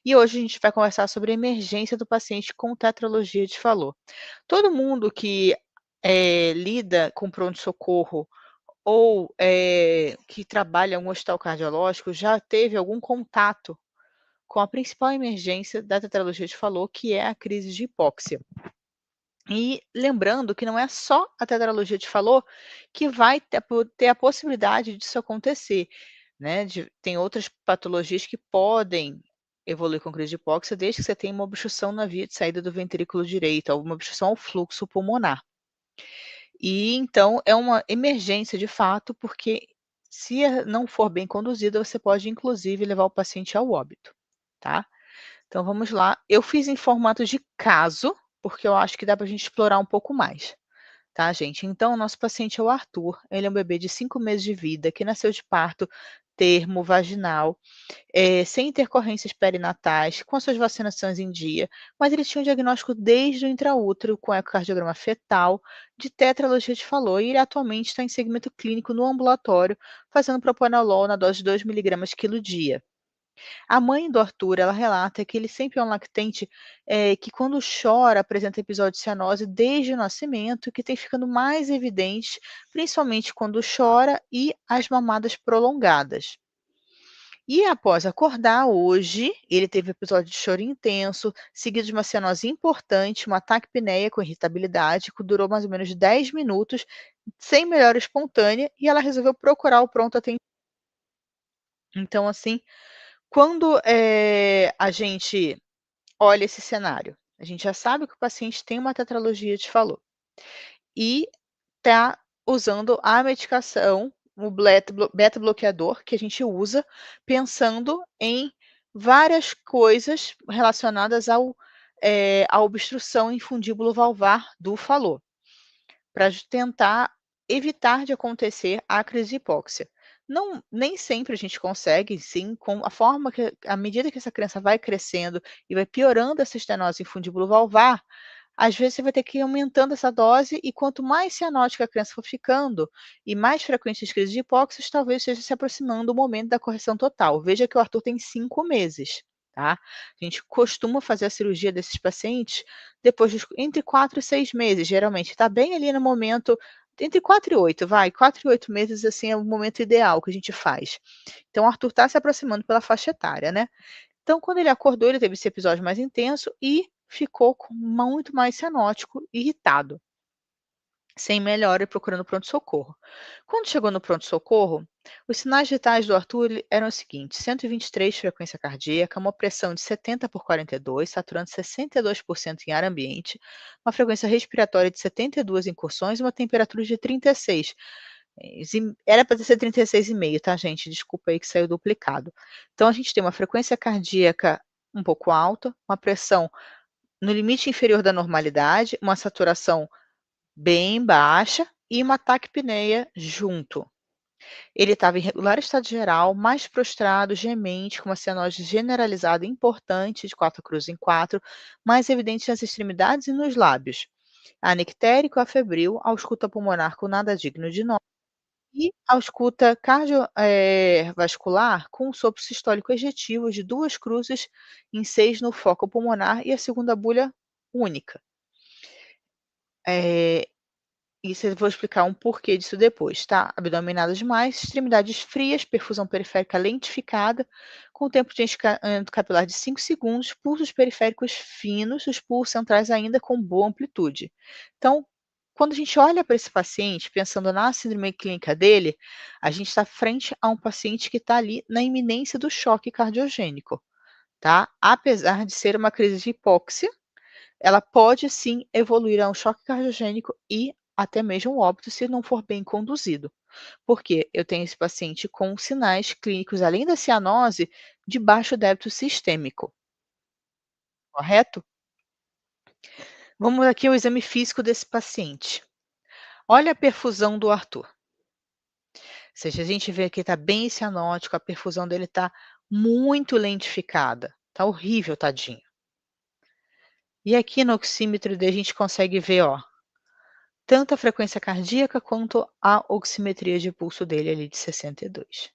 e hoje a gente vai conversar sobre a emergência do paciente com tetralogia de Fallot. Todo mundo que lida com pronto-socorro ou que trabalha em um hospital cardiológico já teve algum contato com a principal emergência da tetralogia de Fallot, que é a crise de hipóxia. E lembrando que não é só a tetralogia de Fallot que vai ter a possibilidade disso acontecer, né, tem outras patologias que podem evoluir com crise de hipóxia, desde que você tenha uma obstrução na via de saída do ventrículo direito, alguma obstrução ao fluxo pulmonar. E então é uma emergência de fato, porque se não for bem conduzida, você pode inclusive levar o paciente ao óbito, tá? Então vamos lá, eu fiz em formato de caso, porque eu acho que dá para a gente explorar um pouco mais, tá, gente? Então o nosso paciente é o Arthur, ele é um bebê de 5 meses de vida, que nasceu de parto termo vaginal, sem intercorrências perinatais, com as suas vacinações em dia, mas ele tinha um diagnóstico desde o intraútero, com ecocardiograma fetal, de tetralogia de Fallot, e ele atualmente está em segmento clínico no ambulatório, fazendo propranolol na dose de 2 miligramas quilo dia. A mãe do Arthur, ela relata que ele sempre é um lactente, que quando chora apresenta episódio de cianose desde o nascimento, que tem ficando mais evidente, principalmente quando chora e as mamadas prolongadas. E após acordar hoje, ele teve episódio de choro intenso, seguido de uma cianose importante, uma taquipneia com irritabilidade, que durou mais ou menos 10 minutos, sem melhora espontânea, e ela resolveu procurar o pronto atendimento. Então, assim, quando, a gente olha esse cenário, a gente já sabe que o paciente tem uma tetralogia de Fallot e está usando a medicação, o beta bloqueador que a gente usa, pensando em várias coisas relacionadas à obstrução em fundíbulo valvar do Fallot, para tentar evitar de acontecer a crise de hipóxia. Não, nem sempre a gente consegue, sim, com a forma que, à medida que essa criança vai crescendo e vai piorando essa estenose em fundíbulo valvar, às vezes você vai ter que ir aumentando essa dose, e quanto mais cianótica a criança for ficando e mais frequentes as crises de hipóxia, talvez esteja se aproximando o momento da correção total. Veja que o Arthur tem 5 meses, tá? A gente costuma fazer a cirurgia desses pacientes depois entre 4 e 6 meses, geralmente. Está bem ali no momento, entre 4 e 8, vai, 4 e 8 meses, assim, é o momento ideal que a gente faz. Então o Arthur está se aproximando pela faixa etária, né? Então, quando ele acordou, ele teve esse episódio mais intenso e ficou muito mais cianótico, irritado, sem melhora e procurando pronto-socorro. Quando chegou no pronto-socorro, os sinais vitais do Arthur eram os seguintes: 123 frequência cardíaca, uma pressão de 70 por 42, saturando 62% em ar ambiente, uma frequência respiratória de 72 incursões e uma temperatura de 36. Era para ser 36,5, tá, gente? Desculpa aí que saiu duplicado. Então, a gente tem uma frequência cardíaca um pouco alta, uma pressão no limite inferior da normalidade, uma saturação bem baixa e uma taquipneia junto. Ele estava em regular estado geral, mais prostrado, gemente, com uma cianose generalizada importante, de 4 cruzes em 4, mais evidente nas extremidades e nos lábios. Anictérico, afebril, ausculta pulmonar com nada digno de nota e ausculta vascular com sopro sistólico ejetivo de 2 cruzes em 6 no foco pulmonar e a segunda bulha única. Eh, Isso eu vou explicar um porquê disso depois, tá? Abdominada demais, extremidades frias, perfusão periférica lentificada, com tempo de enchimento capilar de 5 segundos, pulsos periféricos finos, os pulsos centrais ainda com boa amplitude. Então, quando a gente olha para esse paciente, pensando na síndrome clínica dele, a gente está frente a um paciente que está ali na iminência do choque cardiogênico, tá? Apesar de ser uma crise de hipóxia, ela pode sim evoluir a um choque cardiogênico e até mesmo um óbito se não for bem conduzido. Porque eu tenho esse paciente com sinais clínicos, além da cianose, de baixo débito sistêmico, correto? Vamos aqui ao exame físico desse paciente. Olha a perfusão do Arthur. Ou seja, a gente vê que está bem cianótico, a perfusão dele está muito lentificada. Está horrível, tadinho. E aqui no oxímetro a gente consegue ver, ó, tanto a frequência cardíaca quanto a oximetria de pulso dele ali de 62.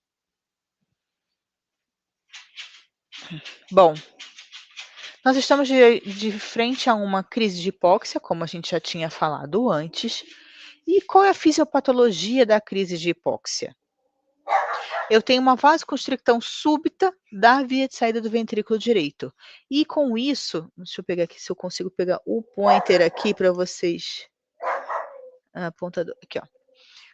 Bom, Nós estamos de frente a uma crise de hipóxia, como a gente já tinha falado antes. E qual é a fisiopatologia da crise de hipóxia? Eu tenho uma vasoconstricção súbita da via de saída do ventrículo direito. E com isso, deixa eu pegar aqui se eu consigo pegar o pointer aqui para vocês. Apontador, aqui, ó.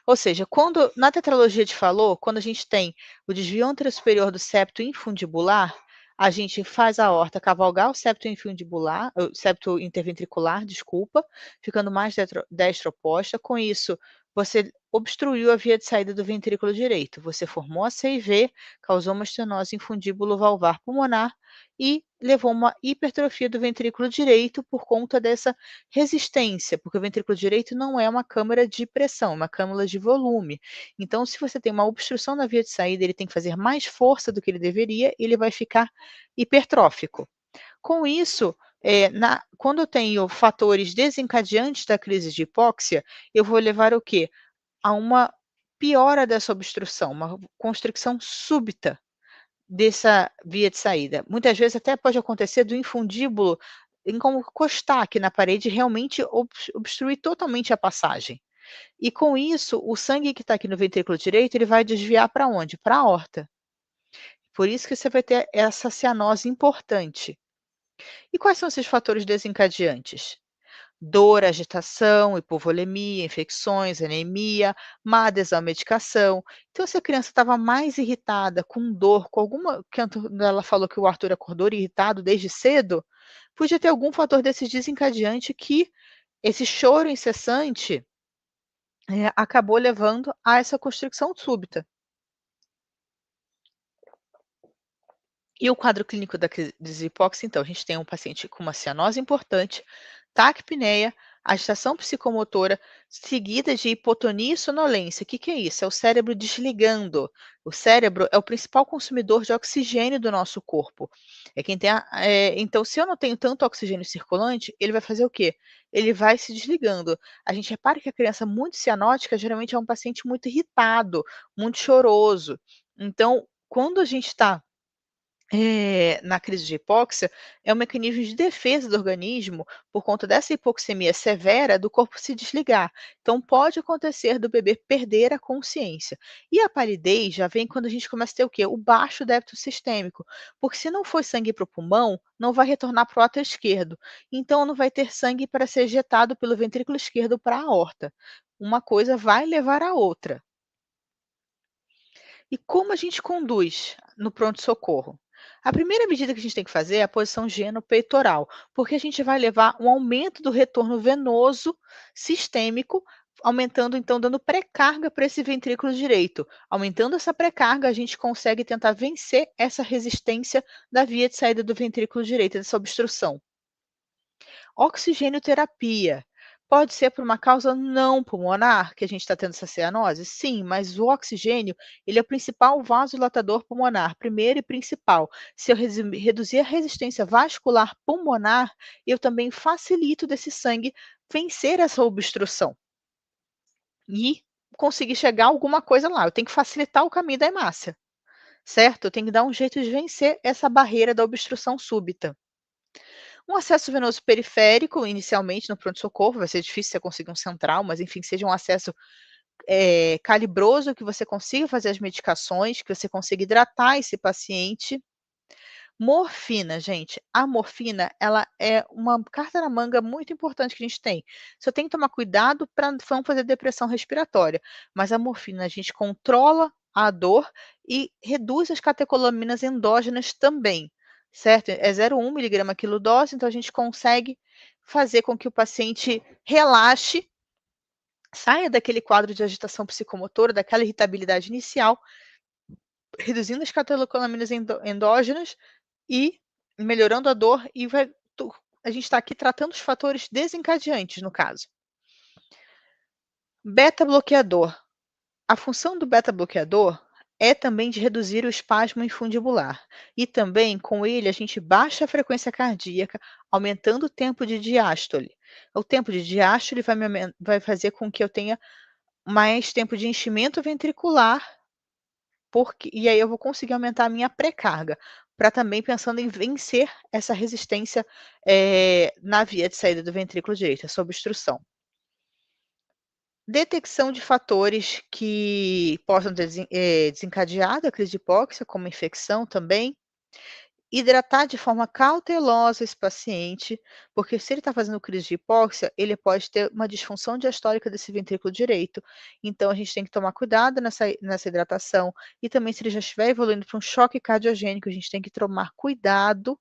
Ou seja, quando na tetralogia de Fallot, quando a gente tem o desvio anterosuperior do septo infundibular, a gente faz a aorta cavalgar o septo interventricular, desculpa, ficando mais destroposta. Com isso, você obstruiu a via de saída do ventrículo direito. Você formou a CIV, causou uma estenose infundíbulo valvar pulmonar e levou uma hipertrofia do ventrículo direito por conta dessa resistência, porque o ventrículo direito não é uma câmara de pressão, é uma câmara de volume. Então, se você tem uma obstrução na via de saída, ele tem que fazer mais força do que ele deveria, e ele vai ficar hipertrófico. Com isso, quando eu tenho fatores desencadeantes da crise de hipóxia, eu vou levar o quê? A uma piora dessa obstrução, uma constricção súbita dessa via de saída. Muitas vezes até pode acontecer do infundíbulo encostar aqui na parede e realmente obstruir totalmente a passagem. E com isso, o sangue que está aqui no ventrículo direito, ele vai desviar para onde? Para a aorta. Por isso que você vai ter essa cianose importante. E quais são esses fatores desencadeantes? Dor, agitação, hipovolemia, infecções, anemia, má adesão à medicação. Então, se a criança estava mais irritada, com dor, com alguma que ela falou que o Arthur acordou irritado desde cedo, podia ter algum fator desse desencadeante que esse choro incessante, acabou levando a essa constricção súbita. E o quadro clínico da crise de hipóxia, então, a gente tem um paciente com uma cianose importante, taquipneia, agitação psicomotora, seguida de hipotonia e sonolência. O que que é isso? É o cérebro desligando. O cérebro é o principal consumidor de oxigênio do nosso corpo. É quem tem então, se eu não tenho tanto oxigênio circulante, ele vai fazer o quê? Ele vai se desligando. A gente repara que a criança muito cianótica geralmente é um paciente muito irritado, muito choroso. Então, quando a gente está na crise de hipóxia, é um mecanismo de defesa do organismo, por conta dessa hipoxemia severa, do corpo se desligar. Então, pode acontecer do bebê perder a consciência. E a palidez já vem quando a gente começa a ter o quê? O baixo débito sistêmico. Porque se não for sangue para o pulmão, não vai retornar para o átrio esquerdo. Então, não vai ter sangue para ser ejetado pelo ventrículo esquerdo para a aorta. Uma coisa vai levar a outra. E como a gente conduz no pronto-socorro? A primeira medida que a gente tem que fazer é a posição geno-peitoral, porque a gente vai levar um aumento do retorno venoso sistêmico, aumentando, então, dando pré-carga para esse ventrículo direito. Aumentando essa pré-carga, a gente consegue tentar vencer essa resistência da via de saída do ventrículo direito, dessa obstrução. Oxigênio-terapia. Pode ser por uma causa não pulmonar que a gente está tendo essa cianose? Sim, mas o oxigênio, ele é o principal vasodilatador pulmonar, primeiro e principal. Se eu reduzir a resistência vascular pulmonar, eu também facilito desse sangue vencer essa obstrução e conseguir chegar a alguma coisa lá. Eu tenho que facilitar o caminho da hemácia, certo? Eu tenho que dar um jeito de vencer essa barreira da obstrução súbita. Um acesso venoso periférico, inicialmente no pronto-socorro, vai ser difícil você conseguir um central, mas enfim, que seja um acesso, calibroso, que você consiga fazer as medicações, que você consiga hidratar esse paciente. Morfina, gente, a morfina, ela é uma carta na manga muito importante que a gente tem. Só tem que tomar cuidado para não fazer depressão respiratória, mas a morfina, a gente controla a dor e reduz as catecolaminas endógenas também, certo? É 0,1 miligrama quilo dose, então a gente consegue fazer com que o paciente relaxe, saia daquele quadro de agitação psicomotora, daquela irritabilidade inicial, reduzindo as catecolaminas endógenas e melhorando a dor, e a gente está aqui tratando os fatores desencadeantes, no caso. Beta-bloqueador. A função do beta-bloqueador é também de reduzir o espasmo infundibular. E também, com ele, a gente baixa a frequência cardíaca, aumentando o tempo de diástole. O tempo de diástole vai fazer com que eu tenha mais tempo de enchimento ventricular, e aí eu vou conseguir aumentar a minha pré-carga. para também pensando em vencer essa resistência, na via de saída do ventrículo direito, essa obstrução. Detecção de fatores que possam ter desencadeado a crise de hipóxia, como infecção também. Hidratar de forma cautelosa esse paciente, porque se ele está fazendo crise de hipóxia, ele pode ter uma disfunção diastólica desse ventrículo direito. Então a gente tem que tomar cuidado nessa hidratação, e também se ele já estiver evoluindo para um choque cardiogênico, a gente tem que tomar cuidado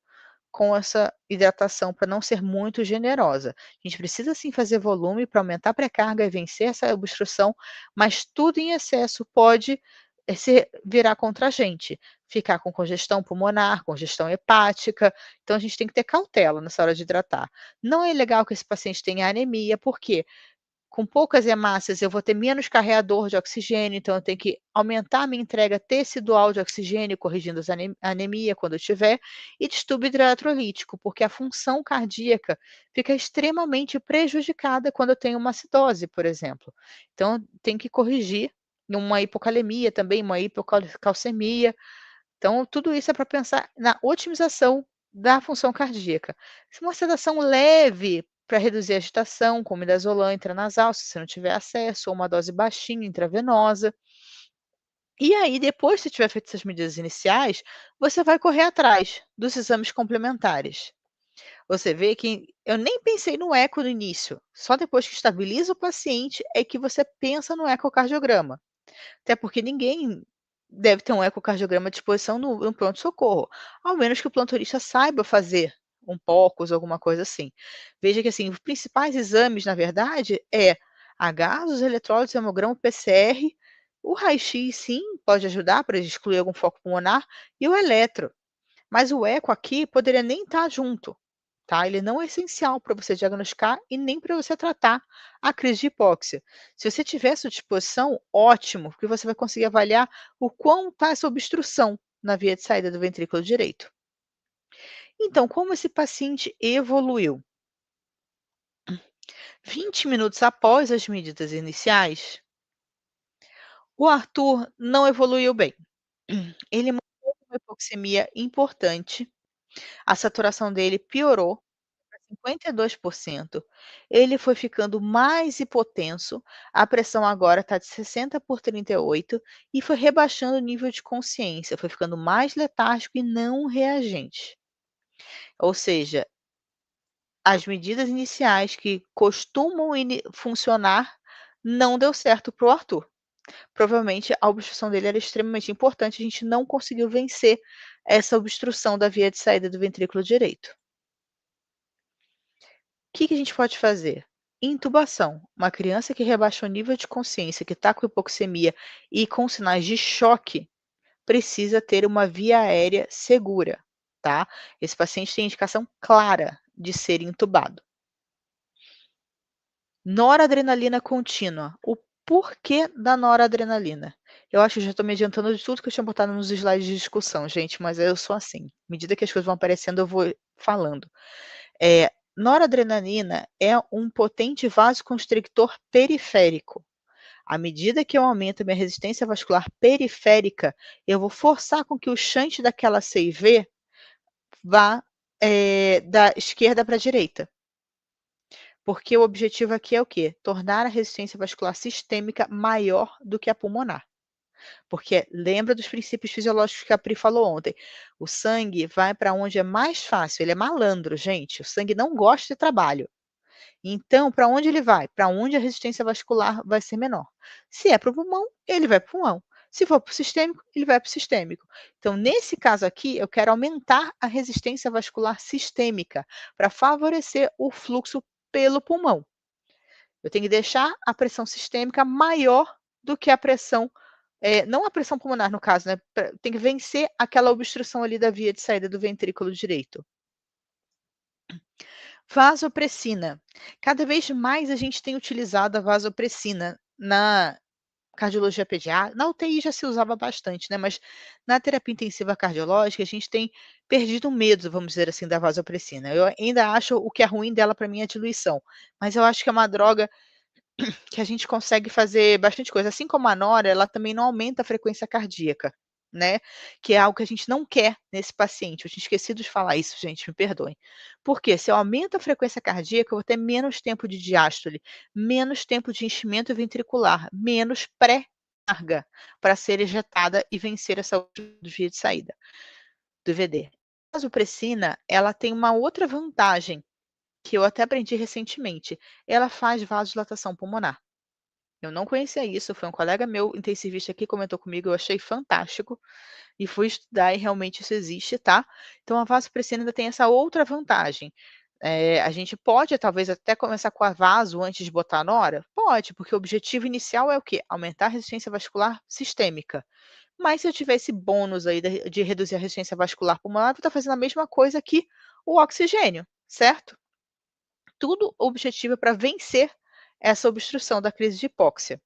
com essa hidratação para não ser muito generosa. A gente precisa sim fazer volume para aumentar a pré-carga e vencer essa obstrução, mas tudo em excesso pode se virar contra a gente, ficar com congestão pulmonar, congestão hepática, então a gente tem que ter cautela nessa hora de hidratar. Não é legal que esse paciente tenha anemia, por quê? Com poucas hemácias eu vou ter menos carreador de oxigênio, então eu tenho que aumentar a minha entrega tecidual de oxigênio, corrigindo as anemia quando eu tiver, e distúrbio hidroeletrolítico, porque a função cardíaca fica extremamente prejudicada quando eu tenho uma acidose, por exemplo. Então tem que corrigir uma hipocalemia também, uma hipocalcemia. Então tudo isso é para pensar na otimização da função cardíaca. Se uma sedação leve para reduzir a agitação, com midazolam intranasal, se você não tiver acesso, ou uma dose baixinha intravenosa. E aí, depois que tiver feito essas medidas iniciais, você vai correr atrás dos exames complementares. Você vê que eu nem pensei no eco no início, só depois que estabiliza o paciente é que você pensa no ecocardiograma. Até porque ninguém deve ter um ecocardiograma à disposição no pronto-socorro, ao menos que o plantonista saiba fazer um POCUS, alguma coisa assim. Veja que, assim, os principais exames, na verdade, H, os eletrolitos, hemograma, PCR, o raio-x, sim, pode ajudar para excluir algum foco pulmonar, e o eletro. Mas o eco aqui poderia nem estar junto, tá? Ele não é essencial para você diagnosticar e nem para você tratar a crise de hipóxia. Se você tiver essa disposição, ótimo, porque você vai conseguir avaliar o quão está essa obstrução na via de saída do ventrículo direito. Então, como esse paciente evoluiu? 20 minutos após as medidas iniciais, o Arthur não evoluiu bem. Ele mostrou uma hipoxemia importante, a saturação dele piorou 52%. Ele foi ficando mais hipotenso, a pressão agora está de 60 por 38 e foi rebaixando o nível de consciência, foi ficando mais letárgico e não reagente. Ou seja, as medidas iniciais que costumam funcionar não deu certo para o Arthur. Provavelmente a obstrução dele era extremamente importante, a gente não conseguiu vencer essa obstrução da via de saída do ventrículo direito. Que a gente pode fazer? Intubação. Uma criança que rebaixa o nível de consciência, que está com hipoxemia e com sinais de choque, precisa ter uma via aérea segura, tá? Esse paciente tem indicação clara de ser intubado. Noradrenalina contínua. O porquê da noradrenalina? Eu acho que já estou me adiantando de tudo que eu tinha botado nos slides de discussão, gente, mas eu sou assim. À medida que as coisas vão aparecendo, eu vou falando. Noradrenalina é um potente vasoconstrictor periférico. À medida que eu aumento a minha resistência vascular periférica, eu vou forçar com que o shunt daquela CIV vá da esquerda para a direita. Porque o objetivo aqui é o quê? Tornar a resistência vascular sistêmica maior do que a pulmonar. Porque lembra dos princípios fisiológicos que a Pri falou ontem. O sangue vai para onde é mais fácil, ele é malandro, gente. O sangue não gosta de trabalho. Então, para onde ele vai? Para onde a resistência vascular vai ser menor. Se é para o pulmão, ele vai para o pulmão. Se for para o sistêmico, ele vai para o sistêmico. Então, nesse caso aqui, eu quero aumentar a resistência vascular sistêmica para favorecer o fluxo pelo pulmão. Eu tenho que deixar a pressão sistêmica maior do que a pressão, não a pressão pulmonar no caso, né? Tem que vencer aquela obstrução ali da via de saída do ventrículo direito. Vasopressina. Cada vez mais a gente tem utilizado a vasopressina na cardiologia pediátrica. Na UTI já se usava bastante, né, mas na terapia intensiva cardiológica a gente tem perdido o medo, vamos dizer assim, da vasopressina. Eu ainda acho o que é ruim dela para mim é a diluição, mas eu acho que é uma droga que a gente consegue fazer bastante coisa. Assim como a nora, ela também não aumenta a frequência cardíaca. né, que é algo que a gente não quer nesse paciente. Eu tinha esquecido de falar isso, gente, me perdoem. Porque se eu aumento a frequência cardíaca, eu vou ter menos tempo de diástole, menos tempo de enchimento ventricular, menos pré-carga para ser ejetada e vencer essa via de saída do VD. A vasopressina, ela tem uma outra vantagem, que eu até aprendi recentemente, ela faz vasodilatação pulmonar. Eu não conhecia isso, foi um colega meu intensivista que comentou comigo, eu achei fantástico, e fui estudar e realmente isso existe, tá. Então a vasopressina ainda tem essa outra vantagem, a gente pode talvez até começar com a vaso antes de botar a nora? Pode, porque o objetivo inicial é o quê? Aumentar a resistência vascular sistêmica. Mas se eu tiver esse bônus aí de reduzir a resistência vascular pulmonar, eu vou estar fazendo a mesma coisa que o oxigênio, certo? Tudo o objetivo é para vencer essa obstrução da crise de hipóxia.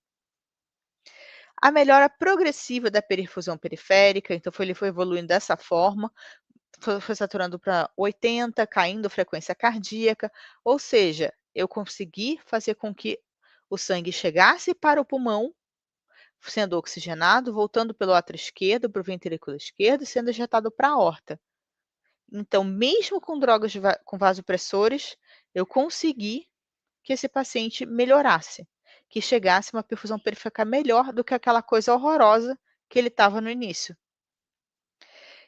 A melhora progressiva da perfusão periférica, então ele foi evoluindo dessa forma, foi saturando para 80, caindo a frequência cardíaca, ou seja, eu consegui fazer com que o sangue chegasse para o pulmão, sendo oxigenado, voltando pelo átrio esquerdo para o ventrículo esquerdo e sendo injetado para a aorta. Então, mesmo com drogas com vasopressores, eu consegui que esse paciente melhorasse, que chegasse uma perfusão periférica melhor do que aquela coisa horrorosa que ele estava no início.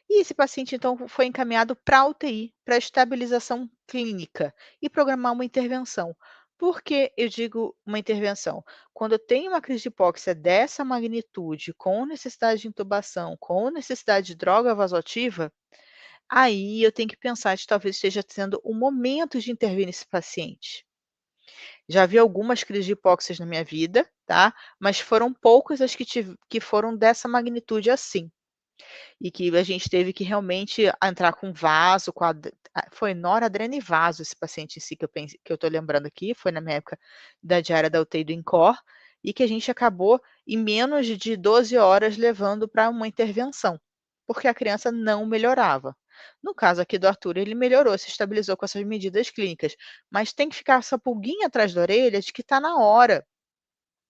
E esse paciente, então, foi encaminhado para a UTI, para estabilização clínica e programar uma intervenção. Por que eu digo uma intervenção? Quando eu tenho uma crise de hipóxia dessa magnitude, com necessidade de intubação, com necessidade de droga vasoativa, aí eu tenho que pensar de talvez esteja sendo o momento de intervir nesse paciente. Já vi algumas crises de hipóxias na minha vida, tá, mas foram poucas as que foram dessa magnitude assim. E que a gente teve que realmente entrar com vaso, com foi noradrenivaso esse paciente em si que eu estou lembrando aqui, foi na minha época da diária da UTI do INCOR, e que a gente acabou em menos de 12 horas levando para uma intervenção, porque a criança não melhorava. No caso aqui do Arthur, ele melhorou, se estabilizou com essas medidas clínicas, mas tem que ficar essa pulguinha atrás da orelha de que está na hora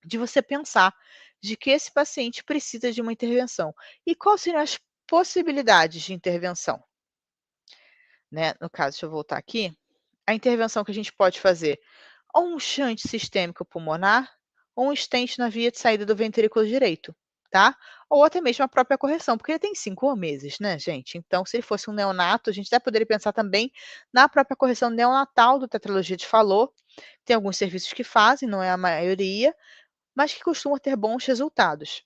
de você pensar de que esse paciente precisa de uma intervenção. E quais seriam as possibilidades de intervenção? Né? No caso, deixa eu voltar aqui. A intervenção que a gente pode fazer, ou um shunt sistêmico pulmonar, ou um stent na via de saída do ventrículo direito, tá? Ou até mesmo a própria correção, porque ele tem 5 meses, né, gente? Então, se ele fosse um neonato, a gente até poderia pensar também na própria correção neonatal do tetralogia de Fallot. Tem alguns serviços que fazem, não é a maioria, mas que costuma ter bons resultados.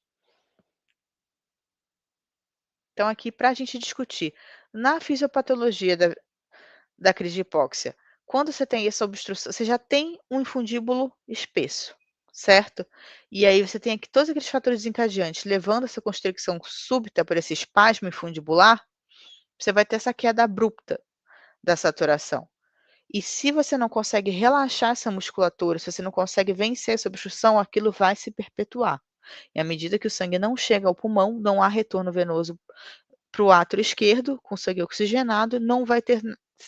Então, aqui para a gente discutir, na fisiopatologia da crise de hipóxia, quando você tem essa obstrução, você já tem um infundíbulo espesso, certo? E aí você tem aqui todos aqueles fatores desencadeantes, levando essa constricção súbita por esse espasmo infundibular, você vai ter essa queda abrupta da saturação. E se você não consegue relaxar essa musculatura, se você não consegue vencer essa obstrução, aquilo vai se perpetuar. E à medida que o sangue não chega ao pulmão, não há retorno venoso para o átrio esquerdo, com sangue oxigenado, não vai ter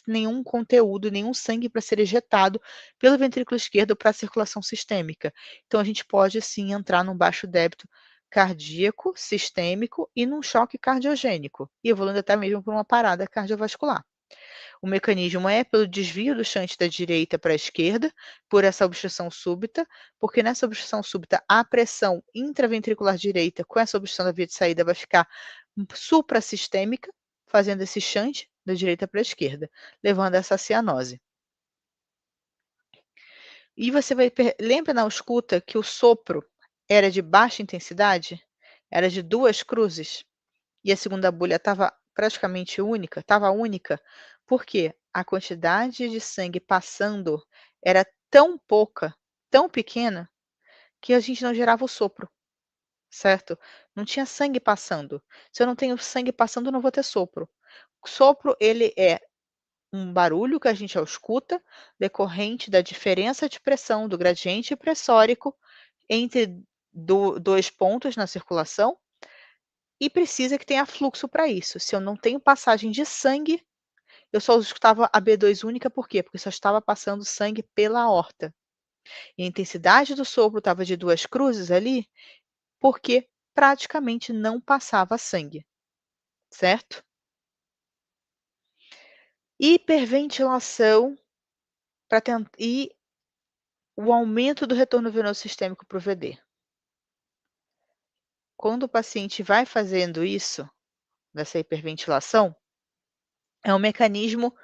nenhum conteúdo, nenhum sangue para ser ejetado pelo ventrículo esquerdo para a circulação sistêmica. Então a gente pode sim entrar num baixo débito cardíaco, sistêmico e num choque cardiogênico, e evoluindo até mesmo por uma parada cardiovascular. O mecanismo é pelo desvio do shunt da direita para a esquerda, por essa obstrução súbita, porque nessa obstrução súbita a pressão intraventricular direita com essa obstrução da via de saída vai ficar suprassistêmica, fazendo esse shunt da direita para a esquerda, levando a essa cianose. E você vai lembra na ausculta que o sopro era de baixa intensidade? Era de 2 cruzes? E a segunda bolha estava praticamente única, estava única, porque a quantidade de sangue passando era tão pouca, tão pequena, que a gente não gerava o sopro, certo? Não tinha sangue passando. Se eu não tenho sangue passando, eu não vou ter sopro. O sopro, ele é um barulho que a gente escuta, decorrente da diferença de pressão, do gradiente pressórico entre 2 pontos na circulação, e precisa que tenha fluxo para isso. Se eu não tenho passagem de sangue, eu só escutava a B2 única, por quê? Porque só estava passando sangue pela aorta. E a intensidade do sopro estava de 2 cruzes ali, por quê? praticamente não passava sangue, certo? Hiperventilação para e o aumento do retorno venoso sistêmico para o VD. Quando o paciente vai fazendo isso, dessa hiperventilação, é um mecanismo,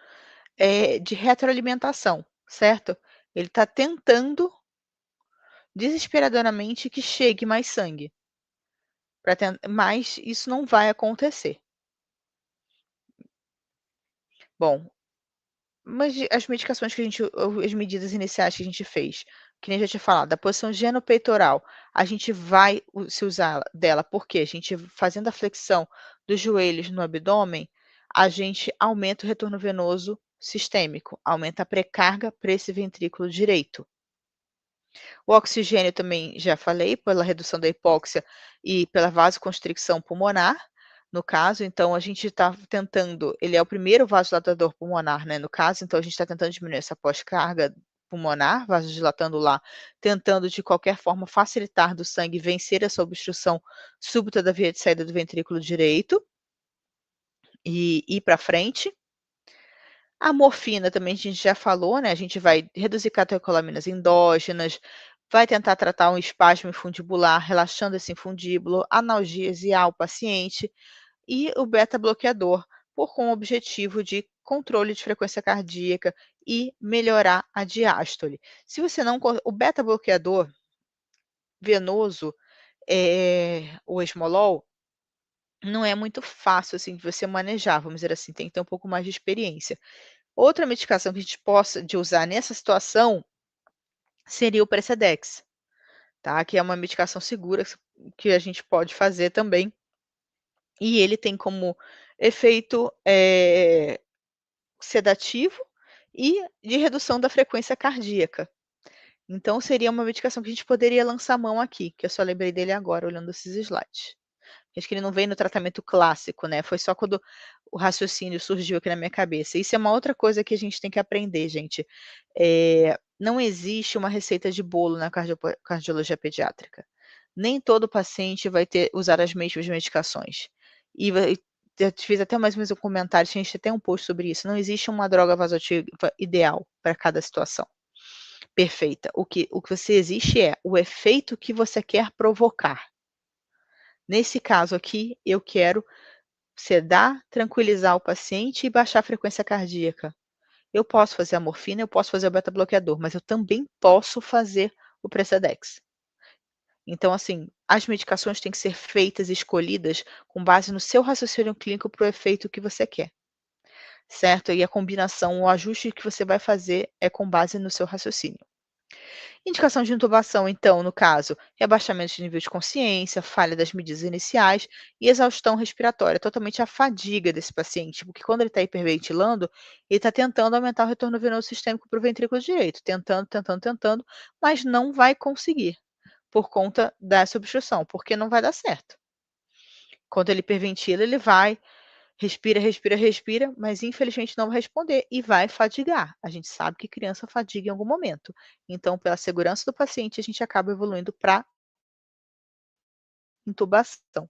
de retroalimentação, certo? Ele está tentando desesperadoramente que chegue mais sangue, mas isso não vai acontecer. Bom, mas as medicações que a gente ou as medidas iniciais que a gente fez, que nem eu já tinha falado, a posição genopeitoral, a gente vai se usar dela, porque a gente fazendo a flexão dos joelhos no abdômen, a gente aumenta o retorno venoso sistêmico, aumenta a pré-carga para esse ventrículo direito. O oxigênio também já falei, pela redução da hipóxia e pela vasoconstricção pulmonar, no caso, então a gente está tentando ele é o primeiro vasodilatador pulmonar, né, no caso, então a gente está tentando diminuir essa pós-carga pulmonar, vasodilatando lá, tentando de qualquer forma facilitar do sangue vencer essa obstrução súbita da via de saída do ventrículo direito, e ir para frente. A morfina também a gente já falou, né, a gente vai reduzir catecolaminas endógenas, vai tentar tratar um espasmo infundibular, relaxando esse infundíbulo, analgesiar o paciente, e o beta-bloqueador, com o objetivo de controle de frequência cardíaca e melhorar a diástole. Se você não o beta-bloqueador venoso, o esmolol, não é muito fácil, assim, de você manejar, vamos dizer assim, tem que ter um pouco mais de experiência. Outra medicação que a gente possa de usar nessa situação seria o Precedex, tá, que é uma medicação segura que a gente pode fazer também, e ele tem como efeito, sedativo e de redução da frequência cardíaca. Então seria uma medicação que a gente poderia lançar mão aqui, que eu só lembrei dele agora olhando esses slides. Acho que ele não vem no tratamento clássico, né, foi só quando o raciocínio surgiu aqui na minha cabeça. Isso é uma outra coisa que a gente tem que aprender, gente. Não existe uma receita de bolo na cardiologia pediátrica. Nem todo paciente vai usar as mesmas medicações. E eu fiz até mais ou menos um comentário, a gente tem um post sobre isso, não existe uma droga vasoativa ideal para cada situação, perfeita. O que você existe é o efeito que você quer provocar. Nesse caso aqui, eu quero sedar, tranquilizar o paciente e baixar a frequência cardíaca. Eu posso fazer a morfina, eu posso fazer o beta-bloqueador, mas eu também posso fazer o Precedex. Então, assim, as medicações têm que ser feitas e escolhidas com base no seu raciocínio clínico para o efeito que você quer, certo? E a combinação, o ajuste que você vai fazer é com base no seu raciocínio. Indicação de intubação, então, no caso, rebaixamento de nível de consciência, falha das medidas iniciais e exaustão respiratória, totalmente a fadiga desse paciente, porque quando ele está hiperventilando, ele está tentando aumentar o retorno venoso sistêmico para o ventrículo direito, tentando, tentando, tentando, mas não vai conseguir, por conta dessa obstrução, porque não vai dar certo. Quando ele hiperventila, ele vai, respira, respira, respira, mas infelizmente não vai responder e vai fadigar. A gente sabe que criança fadiga em algum momento. Então, pela segurança do paciente, a gente acaba evoluindo para intubação.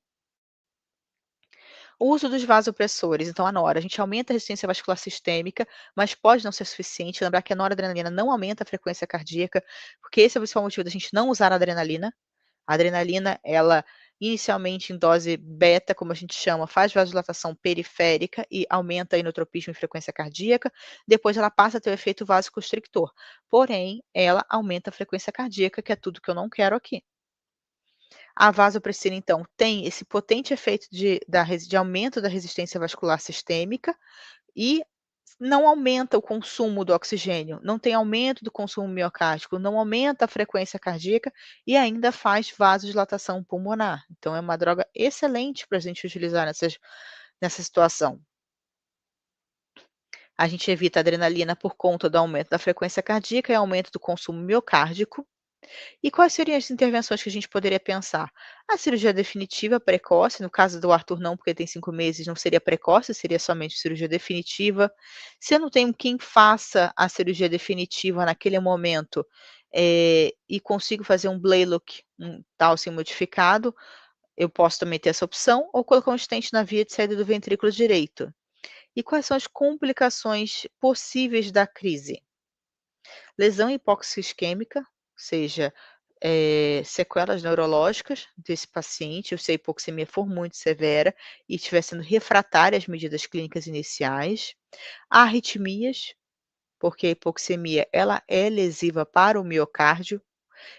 O uso dos vasopressores, então a nora, a gente aumenta a resistência vascular sistêmica, mas pode não ser suficiente. Lembrar que a noradrenalina não aumenta a frequência cardíaca, porque esse é o principal motivo da gente não usar a adrenalina. A adrenalina, ela inicialmente em dose beta, como a gente chama, faz vasodilatação periférica e aumenta a inotropismo e frequência cardíaca, depois ela passa a ter o efeito vasoconstrictor, porém, ela aumenta a frequência cardíaca, que é tudo que eu não quero aqui. A vasopressina, então, tem esse potente efeito de aumento da resistência vascular sistêmica e não aumenta o consumo do oxigênio, não tem aumento do consumo miocárdico, não aumenta a frequência cardíaca e ainda faz vasodilatação pulmonar. Então é uma droga excelente para a gente utilizar nessa situação. A gente evita a adrenalina por conta do aumento da frequência cardíaca e aumento do consumo miocárdico. E quais seriam as intervenções que a gente poderia pensar? A cirurgia definitiva precoce, no caso do Arthur não, porque tem 5 meses, não seria precoce, seria somente cirurgia definitiva. Se eu não tenho quem faça a cirurgia definitiva naquele momento, e consigo fazer um Blaylock, um Towson modificado, Eu posso também ter essa opção ou colocar um stent na via de saída do ventrículo direito. E quais são as complicações possíveis da crise? Lesão hipóxica isquêmica, ou seja, sequelas neurológicas desse paciente, se a hipoxemia for muito severa e estiver sendo refratária às medidas clínicas iniciais. Arritmias, porque a hipoxemia ela é lesiva para o miocárdio,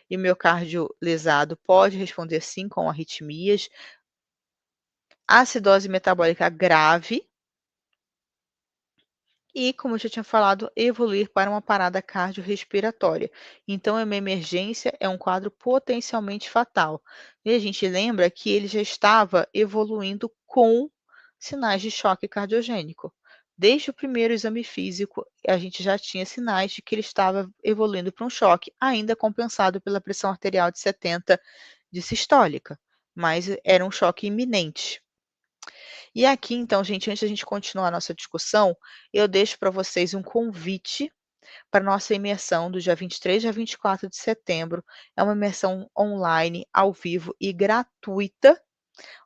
e o miocárdio lesado pode responder sim com arritmias. Acidose metabólica grave e, como eu já tinha falado, evoluir para uma parada cardiorrespiratória. Então, é uma emergência, é um quadro potencialmente fatal. E a gente lembra que ele já estava evoluindo com sinais de choque cardiogênico. Desde o primeiro exame físico, a gente já tinha sinais de que ele estava evoluindo para um choque, ainda compensado pela pressão arterial de 70 de sistólica, mas era um choque iminente. E aqui, então, gente, antes da gente continuar a nossa discussão, eu deixo para vocês um convite para nossa imersão do dia 23 a 24 de setembro. É uma imersão online, ao vivo e gratuita,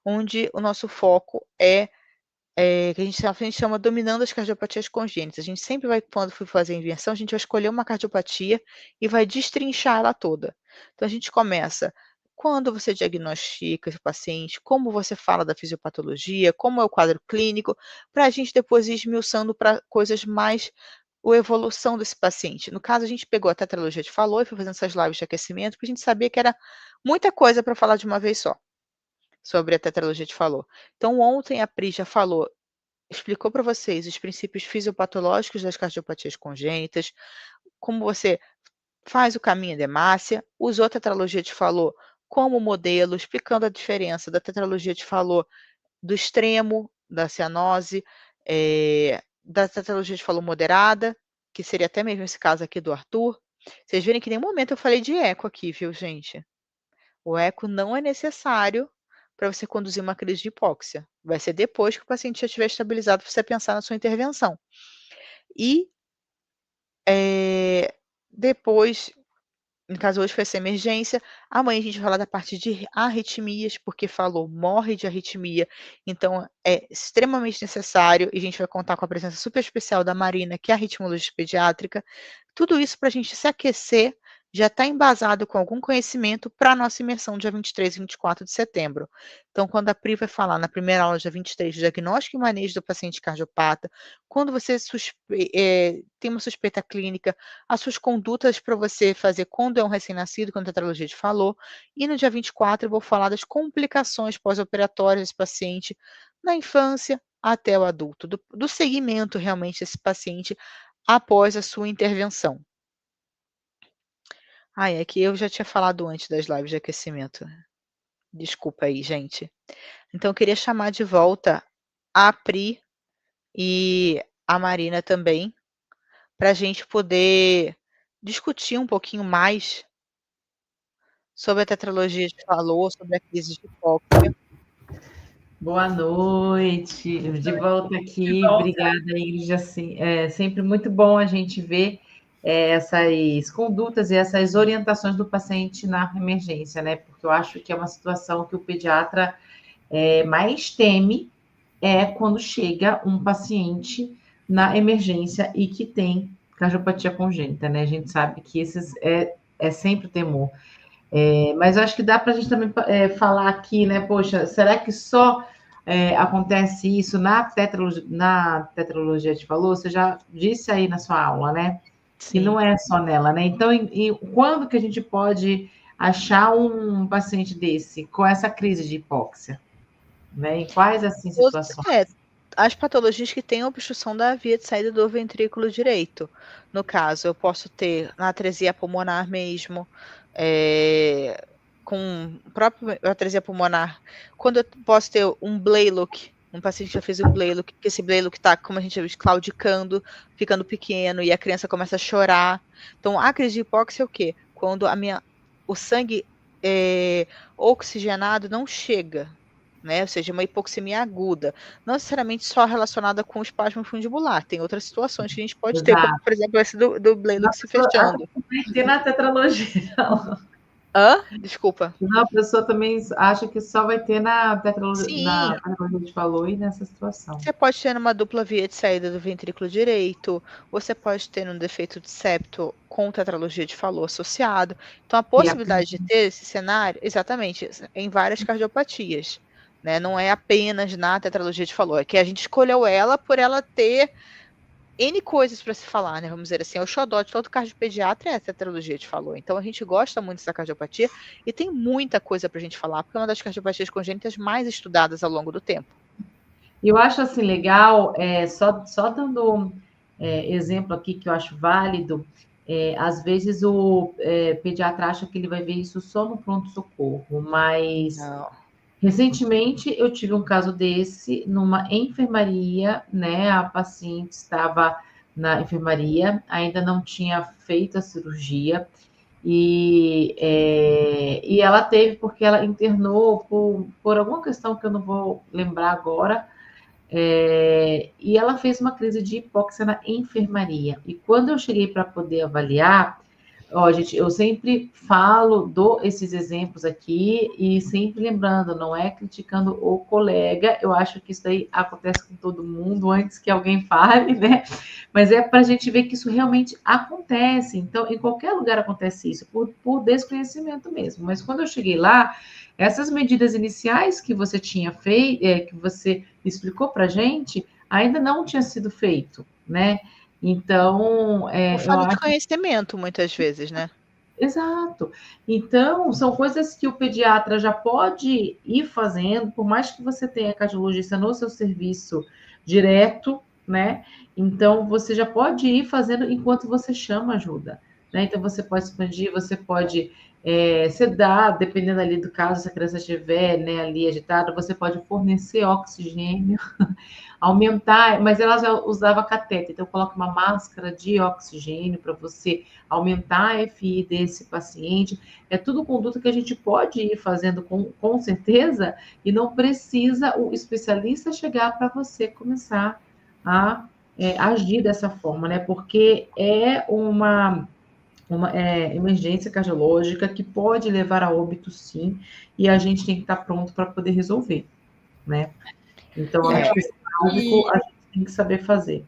onde o nosso foco que a gente chama dominando as cardiopatias congênitas. A gente sempre vai, quando for fazer a inversão, a gente vai escolher uma cardiopatia e vai destrinchar ela toda. Então a gente começa quando você diagnostica o paciente, como você fala da fisiopatologia, como é o quadro clínico, para a gente depois ir esmiuçando para coisas mais a evolução desse paciente. No caso, a gente pegou a tetralogia de Fallot e foi fazendo essas lives de aquecimento, porque a gente sabia que era muita coisa para falar de uma vez só sobre a tetralogia de Fallot. Então, ontem a Pri já falou, explicou para vocês os princípios fisiopatológicos das cardiopatias congênitas, como você faz o caminho da hemácia, usou a tetralogia de Fallot como modelo, explicando a diferença da tetralogia de Fallot do extremo da cianose, da tetralogia de Fallot moderada, que seria até mesmo esse caso aqui do Arthur. Vocês verem que em nenhum momento eu falei de eco aqui, viu, gente? O eco não é necessário para você conduzir uma crise de hipóxia. Vai ser depois que o paciente já estiver estabilizado para você pensar na sua intervenção. E depois, no caso hoje foi essa emergência, amanhã a gente vai falar da parte de arritmias, porque falou morre de arritmia, então é extremamente necessário, e a gente vai contar com a presença super especial da Marina, que é a arritmologista pediátrica. Tudo isso para a gente se aquecer, já está embasado com algum conhecimento para a nossa imersão dia 23 e 24 de setembro. Então, quando a Pri vai falar na primeira aula, dia 23, do diagnóstico e manejo do paciente cardiopata, quando você tem uma suspeita clínica, as suas condutas para você fazer quando é um recém-nascido, quando a tetralogia te falou, e no dia 24 eu vou falar das complicações pós-operatórias desse paciente na infância até o adulto, do seguimento realmente desse paciente após a sua intervenção. É que eu já tinha falado antes das lives de aquecimento. Desculpa aí, gente. Então eu queria chamar de volta a Pri e a Marina também, para a gente poder discutir um pouquinho mais sobre a tetralogia de Fallot, sobre a crise de hipóxia. Boa noite, de volta aqui. Obrigada, Ingrid. Assim, é sempre muito bom a gente ver essas condutas e essas orientações do paciente na emergência, né? Porque eu acho que é uma situação que o pediatra mais teme quando chega um paciente na emergência e que tem cardiopatia congênita, né? A gente sabe que esses é sempre o temor. Mas eu acho que dá para a gente também falar aqui, né? Poxa, será que só acontece isso na tetralogia de Fallot? Você já disse aí na sua aula, né? Sim. Que não é só nela, né? Então, quando que a gente pode achar um paciente desse com essa crise de hipóxia? Né? Em quais assim situações? As patologias que têm obstrução da via de saída do ventrículo direito. No caso, eu posso ter na atresia pulmonar mesmo, com própria atresia pulmonar. Quando eu posso ter um Blalock, um paciente que já fez um Blalock, que esse Blalock está, como a gente diz, claudicando, ficando pequeno, e a criança começa a chorar. Então, a crise de hipóxia é o quê? Quando o sangue oxigenado não chega, né? Ou seja, uma hipoxemia aguda, não necessariamente só relacionada com o espasmo fundibular, tem outras situações que a gente pode ter, como, por exemplo, esse do Blalock se fechando. Tem na tetralogia. Hã? Desculpa. Não, a pessoa também acha que só vai ter na tetralogia, Sim, como a gente falou, e nessa situação. você pode ter numa dupla via de saída do ventrículo direito, você pode ter um defeito de septo com tetralogia de Fallot associado. Então, a E a possibilidade de ter esse cenário, exatamente, em várias cardiopatias, né? Não é apenas na tetralogia de Fallot, é que a gente escolheu ela por ela ter N coisas para se falar, né? Vamos dizer assim, é o xodó de todo cardiopediatra é a tetralogia de Fallot. Então, a gente gosta muito dessa cardiopatia e tem muita coisa para a gente falar, porque é uma das cardiopatias congênitas mais estudadas ao longo do tempo. E eu acho assim legal, só dando exemplo aqui que eu acho válido, às vezes o pediatra acha que ele vai ver isso só no pronto-socorro, mas Não. recentemente eu tive um caso desse numa enfermaria, né? A paciente estava na enfermaria, ainda não tinha feito a cirurgia, e ela teve, porque ela internou por alguma questão que eu não vou lembrar agora, e ela fez uma crise de hipóxia na enfermaria. E quando eu cheguei para poder avaliar, ó, gente, eu sempre falo, dou esses exemplos aqui e sempre lembrando, não é criticando o colega, eu acho que isso daí acontece com todo mundo antes que alguém fale, né? Mas é para a gente ver que isso realmente acontece. Então, em qualquer lugar acontece isso, por desconhecimento mesmo. Mas quando eu cheguei lá, essas medidas iniciais que você tinha feito, que você explicou para a gente, ainda não tinha sido feito, né? Então, Por eu falta de acho. conhecimento, muitas vezes, né? Exato. Então, são coisas que o pediatra já pode ir fazendo, por mais que você tenha cardiologista no seu serviço direto, né? Então, você já pode ir fazendo enquanto você chama ajuda, né? Então, você pode expandir, você pode sedar, dependendo ali do caso, se a criança estiver, né, ali agitada, você pode fornecer oxigênio, aumentar, mas ela já usava catéter, então coloca uma máscara de oxigênio para você aumentar a FI desse paciente. É tudo conduta que a gente pode ir fazendo com certeza e não precisa o especialista chegar para você começar a agir dessa forma, né? Porque é uma emergência cardiológica que pode levar a óbito, sim, e a gente tem que estar pronto para poder resolver, né? Então, acho que esse básico a gente tem que saber fazer.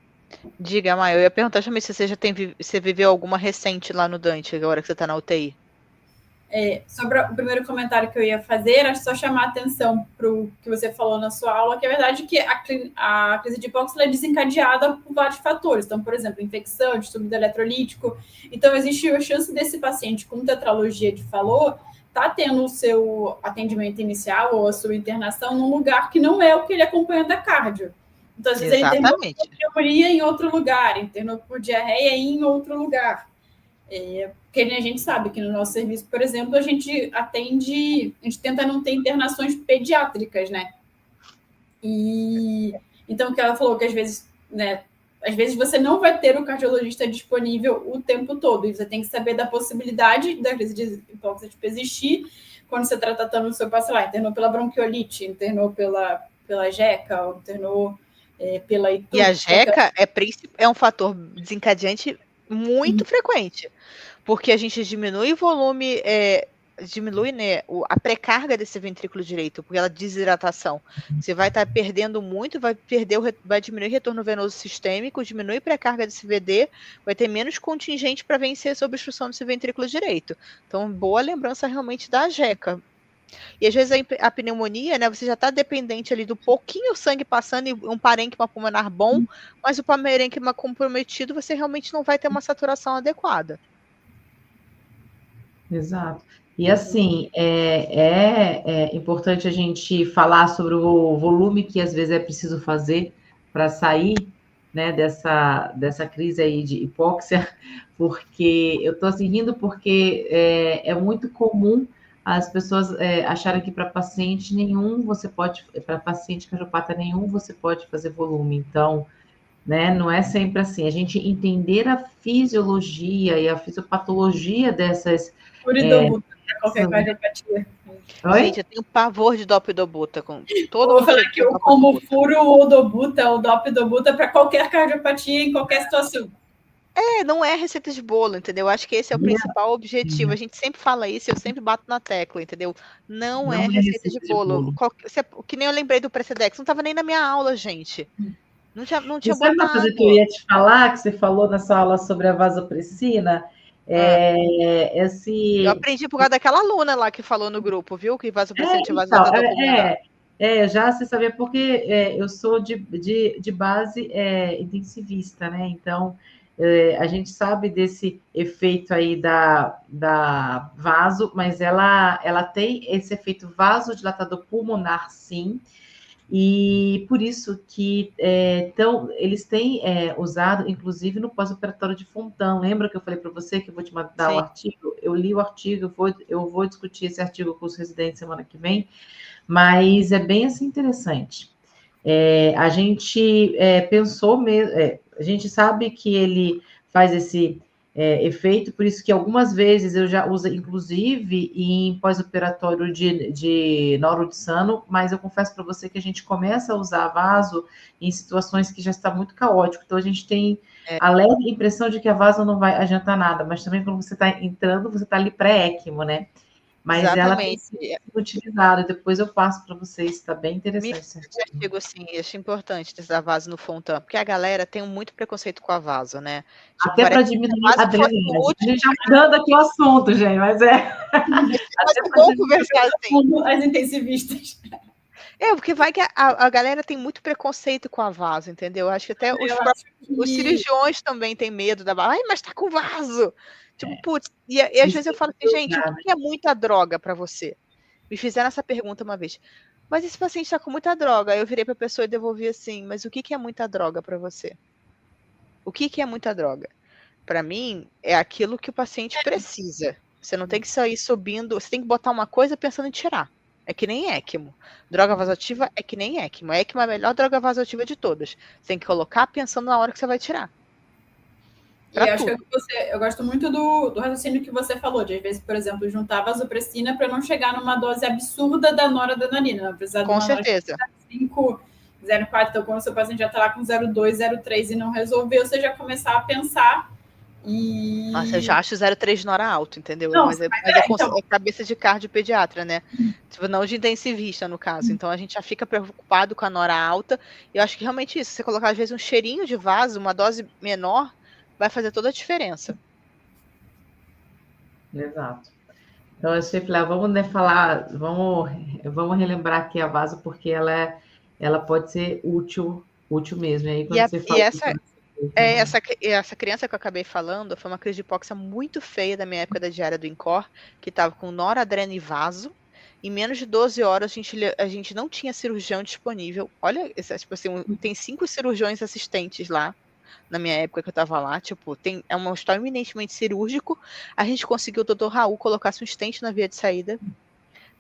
Diga, Maia, eu ia perguntar também se você já você viveu alguma recente lá no Dante, agora que você está na UTI. Sobre o primeiro comentário que eu ia fazer, era só chamar a atenção para o que você falou na sua aula, que é verdade que a crise de hipóxia é desencadeada por vários fatores. Então, por exemplo, infecção, distúrbio eletrolítico. Então, existe a chance desse paciente com tetralogia de Fallot tá tendo o seu atendimento inicial ou a sua internação num lugar que não é o que ele acompanha da cardio. Então, às vezes, ele internou por pneumonia em outro lugar, internou por diarreia em outro lugar. Porque a gente sabe que no nosso serviço, por exemplo, a gente tenta não ter internações pediátricas, né? E então, o que ela falou que às vezes você não vai ter o cardiologista disponível o tempo todo, e você tem que saber da possibilidade da crise de hipóxia existir quando você está tratando o seu paciente lá, internou pela bronquiolite, internou pela jeca, internou pela ITU. E a jeca é um fator desencadeante muito frequente, porque a gente diminui o volume, diminui, né, a pré-carga desse ventrículo direito, porque ela desidratação. Você vai estar perdendo muito, vai diminuir o retorno venoso sistêmico, diminui a pré-carga desse VD, vai ter menos contingente para vencer essa obstrução desse ventrículo direito. Então, boa lembrança realmente da jeca. E às vezes a pneumonia, né, você já está dependente ali do pouquinho sangue passando e um parênquima pulmonar bom, mas o parênquima comprometido, você realmente não vai ter uma saturação adequada. Exato. E assim, é importante a gente falar sobre o volume que às vezes é preciso fazer para sair, né, dessa crise aí de hipóxia, porque eu estou assim rindo porque é muito comum as pessoas acharem que para paciente nenhum para paciente cardiopata nenhum você pode fazer volume. Então, né, não é sempre assim. A gente entender a fisiologia e a fisiopatologia dessas. Qualquer cardiopatia. Gente, eu tenho pavor de dopidobuta. Todo mundo falar que eu como furo o dobuta, o dopidobuta para qualquer cardiopatia, em qualquer situação. Não é receita de bolo, entendeu? Eu acho que esse é o principal objetivo. A gente sempre fala isso, eu sempre bato na tecla, entendeu? Não é receita de bolo. Que nem eu lembrei do Precedex, não estava nem na minha aula, gente. Não tinha Sabe uma coisa que eu ia te falar, que você falou nessa aula sobre a vasopressina? Eu aprendi por causa daquela aluna lá que falou no grupo, viu? Que vasopressina tinha vasodilatador pulmonar. Já se sabia, porque eu sou de base intensivista, né? Então, a gente sabe desse efeito aí da vaso, mas ela tem esse efeito vasodilatador pulmonar, sim, e por isso que eles têm usado, inclusive, no pós-operatório de Fontan. Lembra que eu falei para você que eu vou te mandar o artigo? Eu li o artigo, eu vou discutir esse artigo com os residentes semana que vem, mas é bem assim interessante. A gente pensou mesmo, a gente sabe que ele faz esse efeito, por isso que algumas vezes eu já uso, inclusive, em pós-operatório de norodissano, mas eu confesso para você que a gente começa a usar vaso em situações que já está muito caótico, então a gente tem a leve impressão de que a vaso não vai adiantar nada, mas também quando você está entrando, você está ali pré-ECMO, né? Mas ela tem sido utilizada, depois eu passo para vocês, está bem interessante. Esse artigo, sim, acho importante da vaso no Fontan, porque a galera tem muito preconceito com a vaso, né? Tipo, até para diminuir a adrenalina. A gente já mudando aqui o assunto, gente, mas até bom conversar assim. As intensivistas. Porque vai que a galera tem muito preconceito com a vaso, entendeu? Acho que até os cirurgiões também têm medo da vaso. Ai, mas tá com vaso! Tipo, putz, e às vezes eu falo assim, gente, o que é muita droga para você? Me fizeram essa pergunta uma vez. Mas esse paciente está com muita droga. Aí eu virei para a pessoa e devolvi assim, mas o que é muita droga para você? O que é muita droga? Para mim, é aquilo que o paciente precisa. Você não tem que sair subindo, você tem que botar uma coisa pensando em tirar. É que nem ECMO. Droga vasoativa é que nem ECMO. A ECMO é a melhor droga vasoativa de todas. Você tem que colocar pensando na hora que você vai tirar. E acho que eu gosto muito do raciocínio que você falou, de às vezes, por exemplo, juntar vasopressina para não chegar numa dose absurda da noradrenalina. Precisar com certeza. 5, 0,4, então quando o seu paciente já está lá com 0,2, 0,3 e não resolveu, você já começar a pensar e... Nossa, eu já acho 0,3 nora alto, entendeu? Não, mas é cabeça de cardiopediatra, né? Tipo, não de intensivista, no caso. Então, a gente já fica preocupado com a nora alta. E eu acho que realmente isso, você colocar, às vezes, um cheirinho de vaso, uma dose menor, vai fazer toda a diferença. Exato. Então, eu sei falar, vamos relembrar aqui a vaso, porque ela pode ser útil mesmo. Aí, quando você fala... Essa criança que eu acabei falando foi uma crise de hipóxia muito feia da minha época da diária do INCOR, que estava com noradrena e vaso. Em menos de 12 horas, a gente não tinha cirurgião disponível. Olha, tipo assim, tem 5 cirurgiões assistentes lá, na minha época que eu estava lá. Tipo, é um hospital eminentemente cirúrgico. A gente conseguiu o doutor Raul colocasse um stent na via de saída,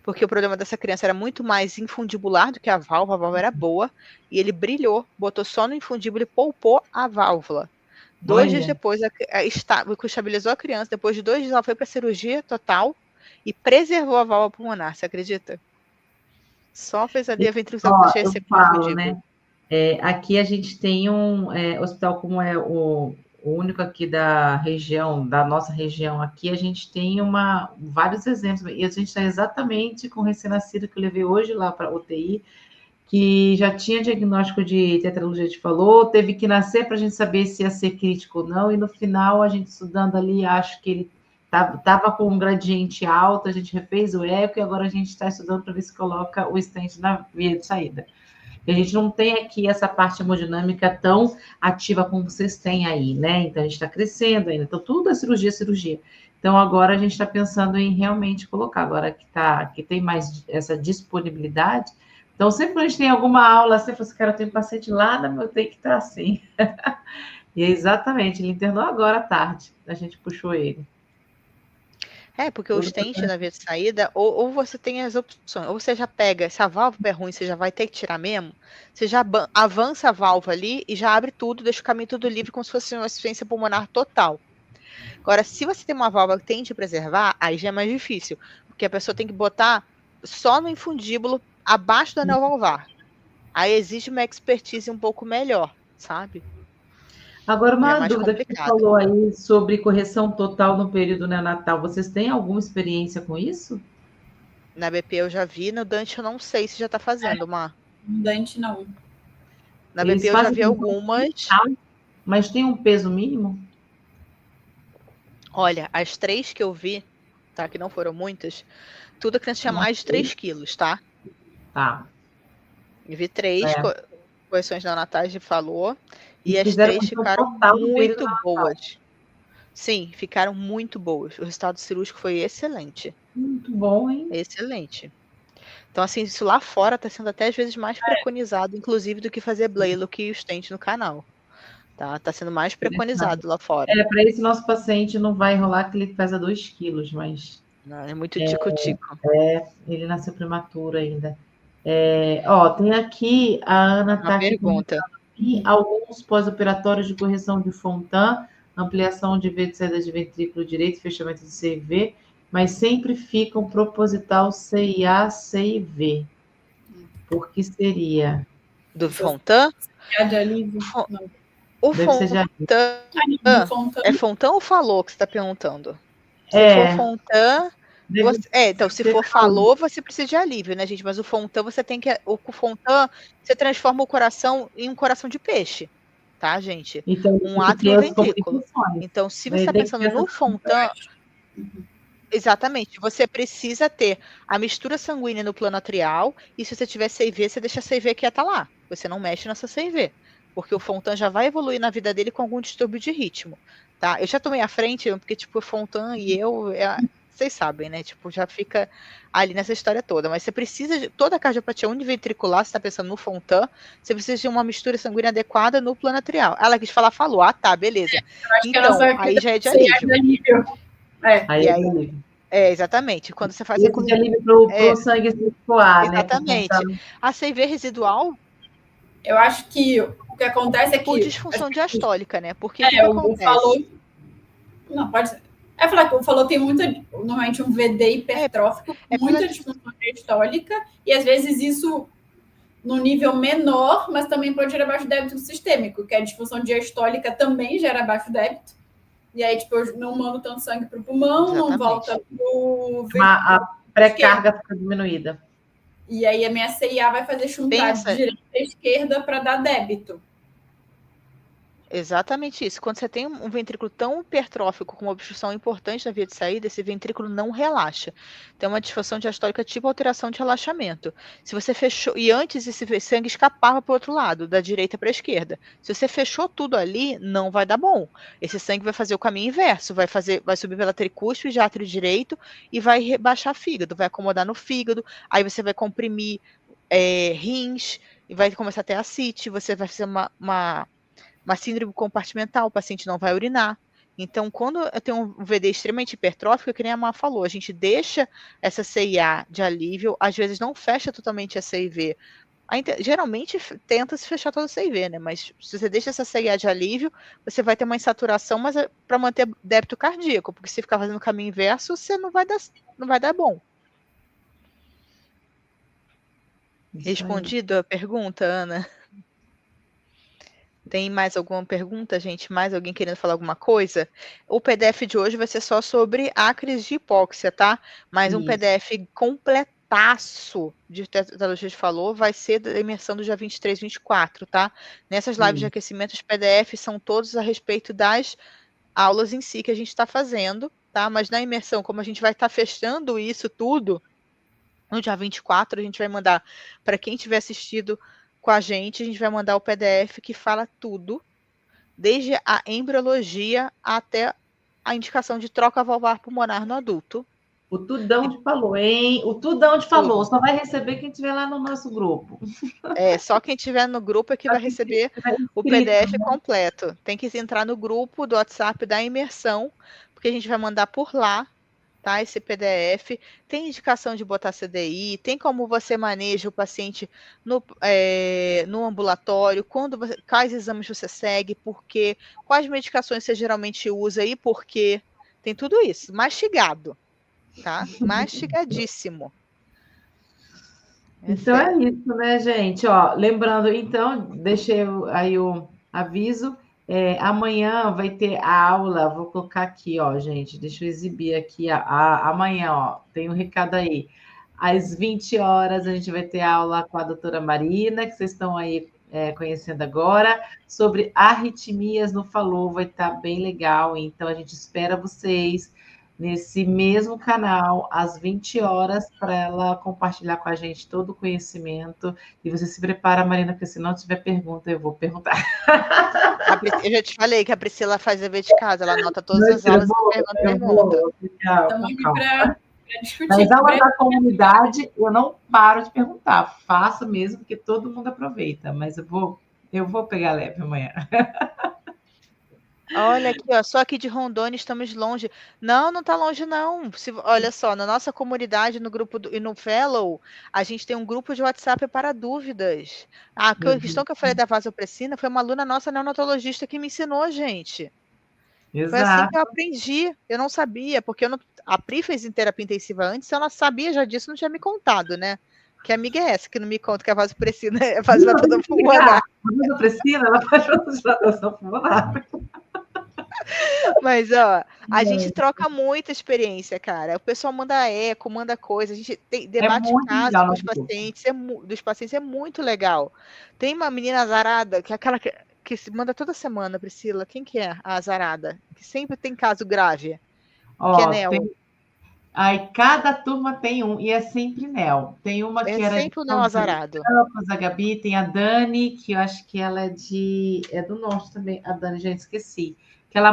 porque o problema dessa criança era muito mais infundibular do que a válvula era boa, e ele brilhou, botou só no infundíbulo e poupou a válvula. 2 dias depois, estabilizou a criança, depois de 2 dias ela foi para a cirurgia total e preservou a válvula pulmonar, você acredita? Só fez ali a ventricular deixar esse infundíbulo. Né? Aqui a gente tem um hospital como é o único aqui da nossa região aqui, a gente tem vários exemplos, e a gente está exatamente com o recém-nascido que eu levei hoje lá para a UTI, que já tinha diagnóstico de tetralogia, a gente falou, teve que nascer para a gente saber se ia ser crítico ou não, e no final, a gente estudando ali, acho que ele estava com um gradiente alto, a gente refez o eco, e agora a gente está estudando para ver se coloca o stent na via de saída. A gente não tem aqui essa parte hemodinâmica tão ativa como vocês têm aí, né? Então, a gente está crescendo ainda. Então, tudo é cirurgia. Então, agora a gente está pensando em realmente colocar. Agora que tem mais essa disponibilidade. Então, sempre que a gente tem alguma aula, você fala assim, cara, eu tenho um paciente lá na meu TEI que está assim. E exatamente, ele internou agora à tarde. A gente puxou ele. Porque o stent na via de saída, ou você tem as opções, ou você já pega, se a válvula é ruim, você já vai ter que tirar mesmo, você já avança a válvula ali e já abre tudo, deixa o caminho tudo livre, como se fosse uma insuficiência pulmonar total. Agora, se você tem uma válvula que tende a preservar, aí já é mais difícil, porque a pessoa tem que botar só no infundíbulo, abaixo do anel valvar. Aí exige uma expertise um pouco melhor, sabe? Agora, É uma mais dúvida que você complicado. falou aí sobre correção total no período neonatal. Vocês têm alguma experiência com isso? Na BP eu já vi, no Dante eu não sei se já tá fazendo, Mar. Dante não. Na BP Eles eu já fazem vi algumas. mas tem um peso mínimo? Olha, as 3 que eu vi, tá? Que não foram muitas, tudo a criança tinha Não mais de sei. 3 quilos, tá? Tá. Eu vi 3 É. correções neonatais e falou, E e as fizeram 3 correção ficaram total no período muito neonatal. boas. Sim, ficaram muito boas. O resultado cirúrgico foi excelente. Muito bom, hein? Excelente. Então, assim, isso lá fora está sendo até às vezes mais preconizado, inclusive, do que fazer Blaylock e o stent no canal. Tá? Tá sendo mais preconizado lá fora. Para esse nosso paciente não vai rolar que ele pesa 2 quilos, mas Não, é muito tico-tico. ele nasceu prematuro ainda. Tem aqui, a Ana Uma está aqui pergunta. comentando alguns pós-operatórios de correção de Fontan, ampliação de V de saída de ventrículo direito, fechamento de CIV, mas sempre ficam proposital CIA, CIV. Por que seria? Do Fontan? De alívio? Não. O Deve ser de Fontan Do Fontan. é Fontan ou falou que você está perguntando? Se É. for Fontan, então, se for falou, você precisa de alívio, né, gente? Mas o Fontan, você tem que. O Fontan, você transforma o coração em um coração de peixe, tá, gente? Então, Um átrio e um ventrículo. complicações. Então, se Vai você está ter que pensando ter no essa- Fontan, exatamente, você precisa ter a mistura sanguínea no plano atrial, e se você tiver CIV, você deixa a CIV quieta lá. Você não mexe nessa CIV. Porque o Fontan já vai evoluir na vida dele com algum distúrbio de ritmo, tá? Eu já tomei à frente, porque, tipo, o Fontan e eu, vocês sabem, né? Tipo, já fica ali nessa história toda. Mas você precisa de toda a cardiopatia univentricular, você tá pensando no Fontan, você precisa de uma mistura sanguínea adequada no plano atrial. Ela quis falar, falou, tá, beleza. Então, aí já é de alívio. Aí é de alívio. Exatamente. Quando você faz esse de alívio pro sangue circular, né? Exatamente. A CIV residual, eu acho que o que acontece é que... por disfunção diastólica, né? Porque o que acontece? Falou... Não, pode ser. Falar que o falou tem normalmente um VD hipertrófico, muita disfunção diastólica, e às vezes isso no nível menor, mas também pode gerar baixo débito sistêmico, que a disfunção diastólica também gera baixo débito. E aí, tipo, eu não mando tanto sangue para o pulmão, não volta para a pré-carga fica diminuída. E aí a minha CIA vai fazer chuntar de direita à esquerda para dar débito. Exatamente isso. Quando você tem um ventrículo tão hipertrófico com uma obstrução importante na via de saída, esse ventrículo não relaxa. Tem uma disfunção diastólica tipo alteração de relaxamento. Se você fechou, e antes esse sangue escapava para o outro lado, da direita para a esquerda. Se você fechou tudo ali, não vai dar bom. Esse sangue vai fazer o caminho inverso, vai subir pela tricúspide, átrio direito e vai rebaixar fígado, vai acomodar no fígado, aí você vai comprimir rins e vai começar a ter ascite, você vai fazer uma síndrome compartimental, o paciente não vai urinar. Então, quando eu tenho um VD extremamente hipertrófico, que nem a Má falou, a gente deixa essa CIA de alívio, às vezes não fecha totalmente a CIV. Geralmente tenta se fechar toda a CIV, né? Mas se você deixa essa CIA de alívio, você vai ter uma insaturação, mas para manter débito cardíaco, porque se ficar fazendo o caminho inverso, você não vai dar bom. Respondido a pergunta, Ana? Tem mais alguma pergunta, gente? Mais alguém querendo falar alguma coisa? O PDF de hoje vai ser só sobre acres de hipóxia, tá? Mas um PDF completaço de tetralogia de falou vai ser da imersão do dia 23, 24, tá? Nessas lives de aquecimento, os PDFs são todos a respeito das aulas em si que a gente está fazendo, tá? Mas na imersão, como a gente vai estar fechando isso tudo, no dia 24, a gente vai mandar para quem tiver assistido com a gente vai mandar o PDF que fala tudo, desde a embriologia até a indicação de troca valvar pulmonar no adulto. O tudão de falou, hein? O tudão de falou. Só vai receber quem estiver lá no nosso grupo. Só quem estiver no grupo é que vai receber o PDF completo. Tem que entrar no grupo do WhatsApp da imersão, porque a gente vai mandar por lá, tá? Esse PDF tem indicação de botar CDI, tem como você maneja o paciente no ambulatório, quais exames você segue, por quê, quais medicações você geralmente usa e por quê. Tem tudo isso, mastigado, tá? Mastigadíssimo. Então é isso, né, gente? Ó, lembrando, então, deixei aí o aviso. Amanhã vai ter a aula, vou colocar aqui, ó, gente, deixa eu exibir aqui amanhã, ó, tem um recado aí. Às 20 horas a gente vai ter aula com a doutora Marina, que vocês estão aí conhecendo agora, sobre arritmias no Falou, vai estar bem legal, então a gente espera vocês nesse mesmo canal, às 20 horas, para ela compartilhar com a gente todo o conhecimento, e você se prepara, Marina, porque se não tiver pergunta, eu vou perguntar. Eu já te falei que a Priscila faz dever de casa, ela anota todas as aulas e pergunta. Estamos aqui para discutir. Nas aulas da comunidade, eu não paro de perguntar, faço mesmo, porque todo mundo aproveita, mas eu vou pegar leve amanhã. Olha aqui, ó, só aqui de Rondônia estamos longe. Não, não está longe, não. Olha só, na nossa comunidade, no grupo e no Fellow, a gente tem um grupo de WhatsApp para dúvidas. A questão que eu falei da vasopressina foi uma aluna nossa neonatologista que me ensinou, gente. Exato. Foi assim que eu aprendi. Eu não sabia, porque a Pri fez em terapia intensiva antes, ela sabia já disso, não tinha me contado, né? Que amiga é essa que não me conta que a vasopressina faz dilatação pulmonar? A vasopressina, ela faz dilatação pulmonar. Mas, ó, a gente troca muita experiência, cara. O pessoal manda eco, manda coisa, a gente debate casos dos pacientes, é muito legal. Tem uma menina azarada, que é aquela que se manda toda semana, Priscila. Quem que é a azarada? Que sempre tem caso grave. Que é Nel. Aí cada turma tem um, e é sempre Nel. Tem uma que era sempre o Nel azarado. A Gabi, tem a Dani, que eu acho que ela é do norte também. A Dani, já esqueci. Que a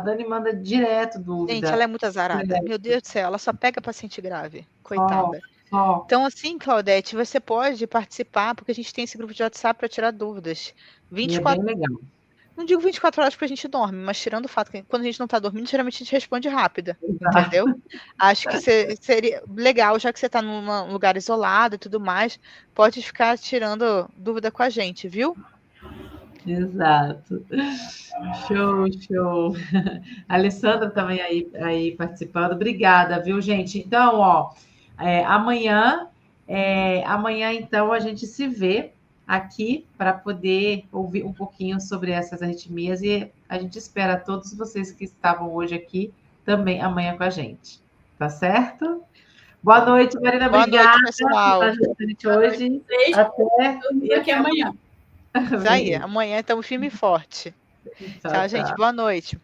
Dani manda direto dúvida. Gente, ela é muito azarada. Meu Deus do céu, ela só pega paciente grave. Coitada. Então, assim, Claudete, você pode participar, porque a gente tem esse grupo de WhatsApp para tirar dúvidas. 24... É bem legal. Não digo 24 horas porque a gente dorme, mas tirando o fato que quando a gente não está dormindo, geralmente a gente responde rápida, entendeu? Acho que seria legal, já que você está num lugar isolado e tudo mais, pode ficar tirando dúvida com a gente, viu? Exato. Show. A Alessandra também aí participando. Obrigada, viu, gente? Então, ó, amanhã, então, a gente se vê aqui para poder ouvir um pouquinho sobre essas arritmias e a gente espera todos vocês que estavam hoje aqui também amanhã com a gente. Tá certo? Boa noite, Marina. Obrigada. Boa noite, pessoal. Hoje. Até amanhã. Isso aí, amanhã estamos firme e forte. Tchau, gente. Boa noite.